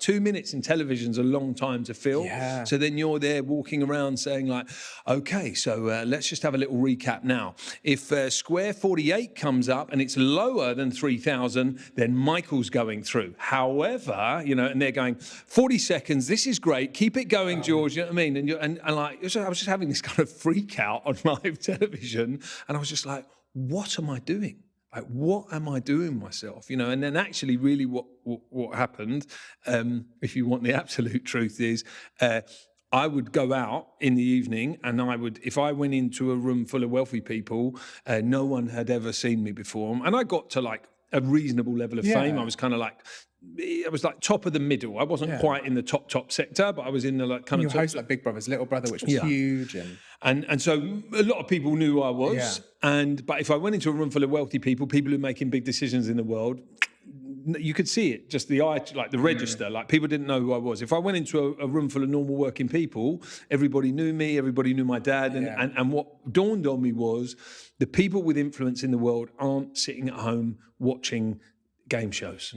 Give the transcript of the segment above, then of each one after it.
2 minutes in television's a long time to fill. Yeah. So then you're there walking around saying like, okay, so let's just have a little recap now. If square 48 comes up and it's lower than 3,000, then Michael's going through. However, you know, and they're going 40 seconds. This is great. Keep it going, George. You know what I mean? And like, I was just having this kind of freak out on live television, and I was just like, what am I doing? Like, what am I doing myself? You know, and then actually really what happened, if you want the absolute truth, is I would go out in the evening and if I went into a room full of wealthy people, no one had ever seen me before. And I got to like a reasonable level of fame. I was kind of like, I was like top of the middle. I wasn't quite in the top sector, but I was in the like kind You of host like Big Brother's Little Brother, which was huge. And so a lot of people knew who I was. But if I went into a room full of wealthy people, people who are making big decisions in the world, you could see it, just the eye, like the register, like people didn't know who I was. If I went into a room full of normal working people, everybody knew me, everybody knew my dad. And what dawned on me was the people with influence in the world aren't sitting at home watching game shows.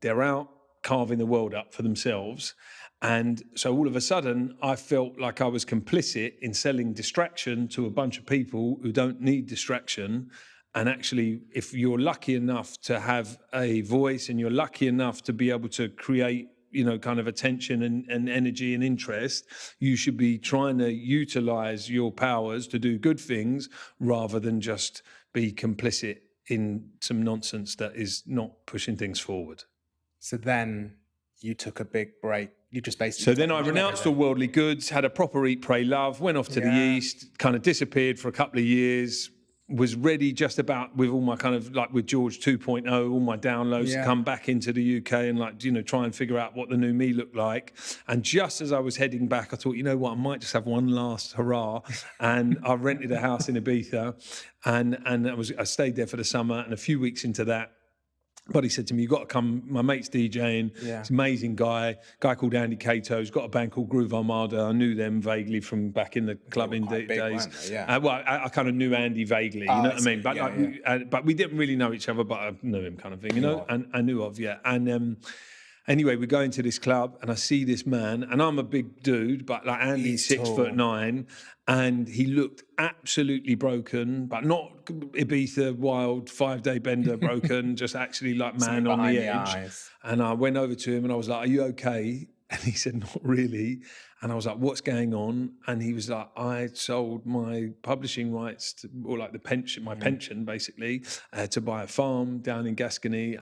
They're out carving the world up for themselves. And so all of a sudden, I felt like I was complicit in selling distraction to a bunch of people who don't need distraction. And actually, if you're lucky enough to have a voice and you're lucky enough to be able to create, you know, kind of attention and energy and interest, you should be trying to utilize your powers to do good things rather than just be complicit in some nonsense that is not pushing things forward. So then you took a big break. You just basically... So then I renounced all worldly goods, had a proper eat, pray, love, went off to the East, kind of disappeared for a couple of years, was ready just about with all my kind of like with George 2.0, all my downloads to come back into the UK and like, you know, try and figure out what the new me looked like. And just as I was heading back, I thought, you know what, I might just have one last hurrah. And I rented a house in Ibiza and I stayed there for the summer. And a few weeks into that, buddy said to me, "You got to come. My mate's DJing. He's an amazing guy called Andy Cato. He's got a band called Groove Armada. I knew them vaguely from back in the clubbing days. Well, I kind of knew Andy vaguely, you know what I mean? But but we didn't really know each other, but I knew him kind of thing, you know? And I knew of, And anyway, we go into this club and I see this man, and I'm a big dude, but like Andy's 6'9", and he looked absolutely broken, but not Ibiza wild 5-day bender broken, just actually like man on the edge. And I went over to him and I was like, "Are you okay?" And he said, "Not really." And I was like, "What's going on?" And he was like, "I sold my publishing rights or like the pension, my pension basically, to buy a farm down in Gascony.